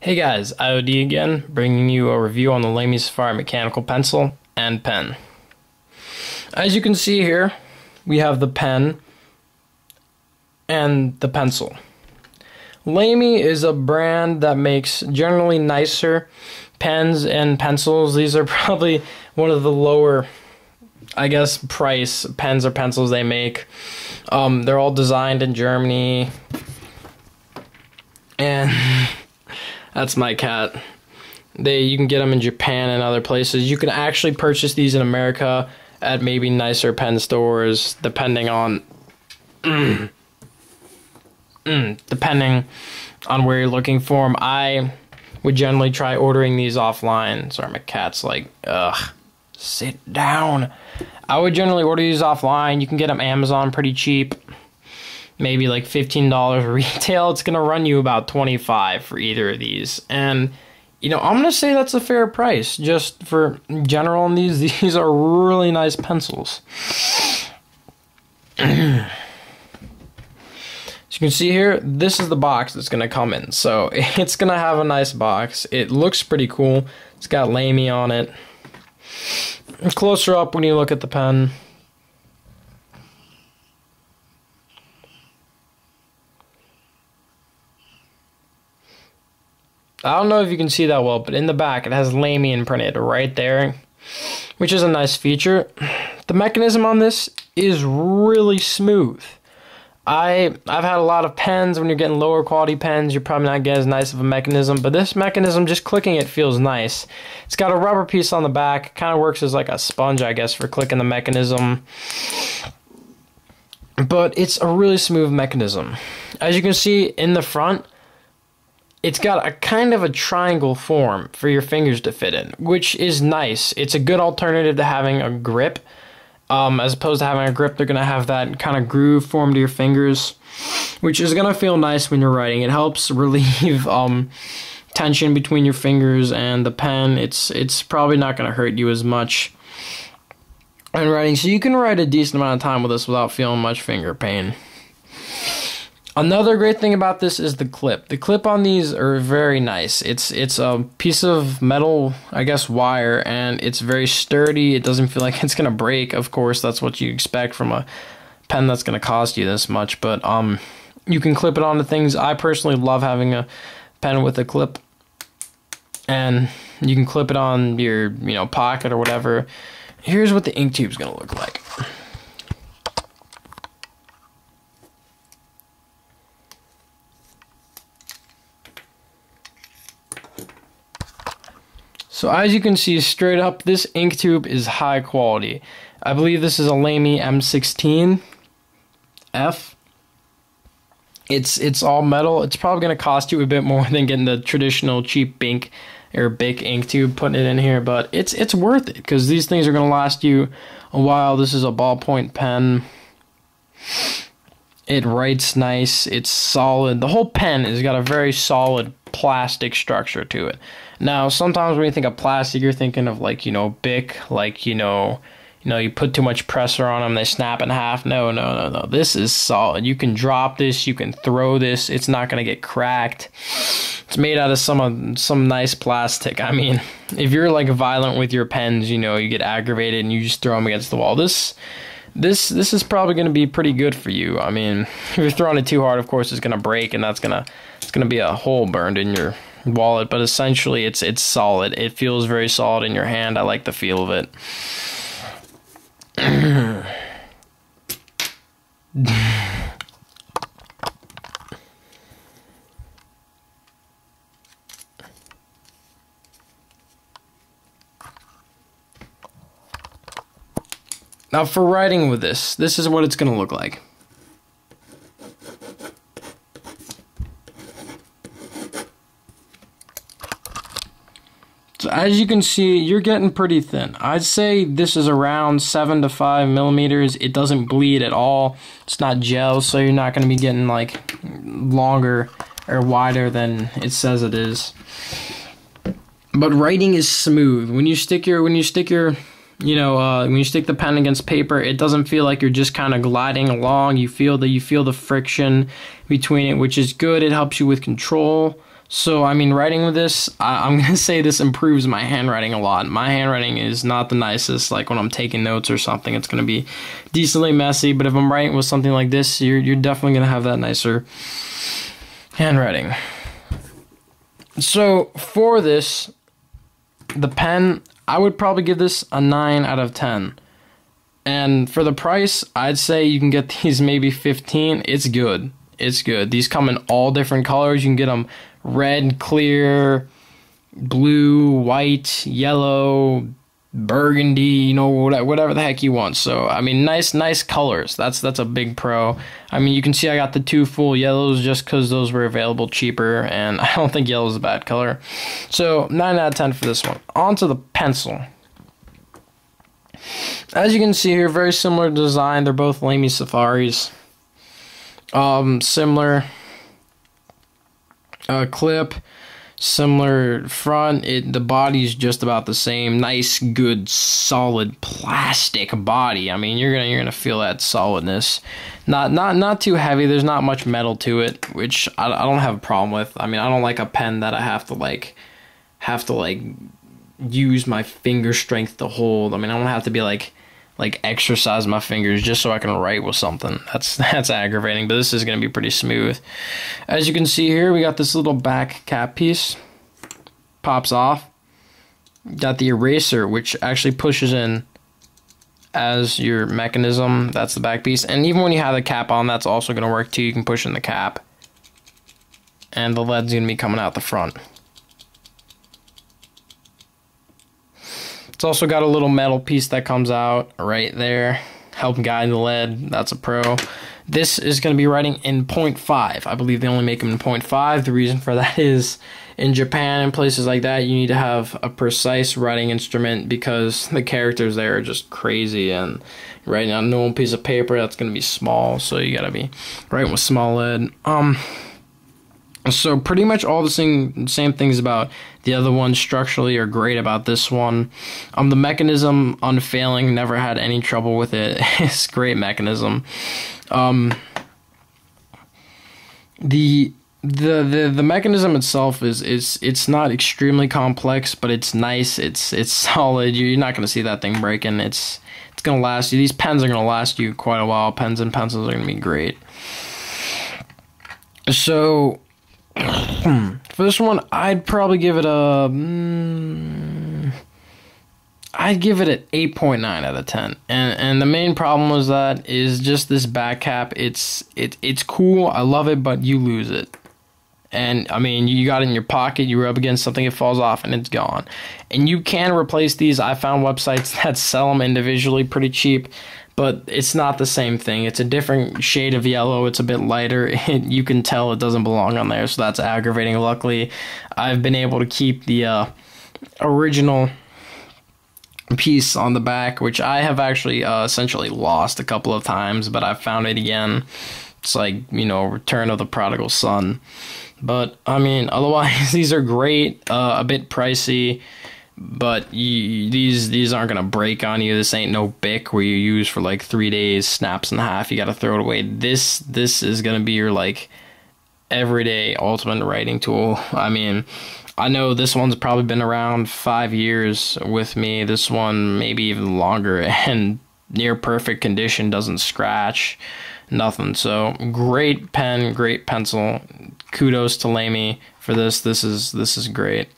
Hey guys, IOD again, bringing you a review on the Lamy Safari mechanical pencil and pen. As you can see here, we have the pen and the pencil. Lamy is a brand that makes generally nicer pens and pencils. These are probably one of the lower, I guess, price pens or pencils they make. They're all designed in Germany, and that's my cat. You can get them in Japan and other places. You can actually purchase these in America at maybe nicer pen stores, depending on depending on where you're looking for them. I would generally try ordering these offline. Sorry, my cat's like, ugh, sit down. I would generally order these offline. You can get them Amazon pretty cheap. Maybe like $15 retail. It's going to run you about $25 for either of these. And, you know, I'm going to say that's a fair price just for general on these. These are really nice pencils. As you can see here, this is the box that's going to come in. So it's going to have a nice box. It looks pretty cool. It's got Lamy on it. Closer up when you look at the pen. I don't know if you can see that well, but in the back it has Lamy imprinted right there, which is a nice feature. The mechanism on this is really smooth. I've had a lot of pens. When you're getting lower quality pens, you're probably not getting as nice of a mechanism, but this mechanism, just clicking it feels nice. It's got a rubber piece on the back. It kind of works as like a sponge, I guess, for clicking the mechanism. But it's a really smooth mechanism. As you can see in the front, it's got a kind of a triangle form for your fingers to fit in, which is nice. It's a good alternative to having a grip. As opposed to having a grip, they're going to have that kind of groove form to your fingers, which is going to feel nice when you're writing. It helps relieve tension between your fingers and the pen. It's probably not going to hurt you as much in writing, so you can write a decent amount of time with this without feeling much finger pain. Another great thing about this is the clip. The clip on these are very nice. It's a piece of metal, I guess, wire, and it's very sturdy. It doesn't feel like it's gonna break. Of course, that's what you expect from a pen that's gonna cost you this much. But you can clip it onto things. I personally love having a pen with a clip, and you can clip it on your pocket or whatever. Here's what the ink tube's gonna look like. So as you can see straight up, this ink tube is high quality. I believe this is a Lamy M16F. It's all metal. It's probably going to cost you a bit more than getting the traditional cheap Bic ink tube, putting it in here, but it's worth it because these things are going to last you a while. This is a ballpoint pen. It writes nice. It's solid. The whole pen has got a very solid plastic structure to it. Now, sometimes when you think of plastic, you're thinking of like, Bic, like, you put too much pressure on them, they snap in half. No. This is solid. You can drop this, you can throw this. It's not going to get cracked. It's made out of some nice plastic. I mean, if you're like violent with your pens, you get aggravated and you just throw them against the wall. This is probably going to be pretty good for you. I mean, if you're throwing it too hard, of course, it's going to break, and it's going to be a hole burned in your wallet. But essentially, it's solid. It feels very solid in your hand. I like the feel of it. Now for writing with this is what it's going to look like. So as you can see, you're getting pretty thin. I'd say this is around 7 to 5 millimeters. It doesn't bleed at all. It's not gel, so you're not going to be getting like longer or wider than it says it is. But writing is smooth. When you stick when you stick the pen against paper, it doesn't feel like you're just kind of gliding along. You feel the friction between it, which is good. It helps you with control. So, I mean, writing with this, I'm going to say this improves my handwriting a lot. My handwriting is not the nicest. Like, when I'm taking notes or something, it's going to be decently messy. But if I'm writing with something like this, you're definitely going to have that nicer handwriting. So, for this, the pen, I would probably give this a 9 out of 10. And for the price, I'd say you can get these maybe 15. It's good. It's good. These come in all different colors. You can get them red, clear, blue, white, yellow, burgundy, you know, whatever the heck you want. So, I mean, nice colors. That's a big pro. I mean, you can see I got the 2 full yellows just because those were available cheaper, and I don't think yellow is a bad color. So, 9 out of 10 for this one. On to the pencil. As you can see here, very similar design. They're both Lamy Safaris. Similar clip, similar front. The body's just about the same. Nice, good, solid plastic body. I mean, you're gonna feel that solidness. Not too heavy. There's not much metal to it, which I don't have a problem with. I mean, I don't like a pen that I have to use my finger strength to hold. I mean, I don't have to be like exercise my fingers just so I can write with something. That's aggravating, but this is going to be pretty smooth. As you can see here, we got this little back cap piece. Pops off. Got the eraser, which actually pushes in as your mechanism. That's the back piece. And even when you have the cap on, that's also going to work too. You can push in the cap. And the lead's going to be coming out the front. It's also got a little metal piece that comes out right there, help guide the lead. That's a pro. This is going to be writing in 0.5. I believe they only make them in 0.5. The reason for that is in Japan and places like that, you need to have a precise writing instrument because the characters there are just crazy. And writing on a normal piece of paper, that's going to be small, so you got to be writing with small lead. So pretty much all the same things about the other one structurally are great about this one. The mechanism, unfailing, never had any trouble with it. It's a great mechanism. The mechanism itself it's not extremely complex, but it's nice. It's solid. You're not gonna see that thing breaking. It's gonna last you. These pens are gonna last you quite a while. Pens and pencils are gonna be great. So. For this one, I'd probably give it I'd give it an 8.9 out of 10. And the main problem was that is just this back cap. It's cool. I love it, but you lose it. And I mean, you got it in your pocket, you rub against something, it falls off, and it's gone. And you can replace these. I found websites that sell them individually pretty cheap. But it's not the same thing. It's a different shade of yellow. It's a bit lighter. You can tell it doesn't belong on there, so that's aggravating. Luckily, I've been able to keep the original piece on the back, which I have actually essentially lost a couple of times, but I found it again. It's like, you know, Return of the Prodigal Son. But, I mean, otherwise, these are great, a bit pricey. But these aren't gonna break on you. This ain't no Bic where you use for like 3 days, snaps in half, you gotta throw it away. This is gonna be your like everyday ultimate writing tool. I mean, I know this one's probably been around 5 years with me. This one maybe even longer, and near perfect condition, doesn't scratch, nothing. So great pen, great pencil. Kudos to Lamy for this. This is great.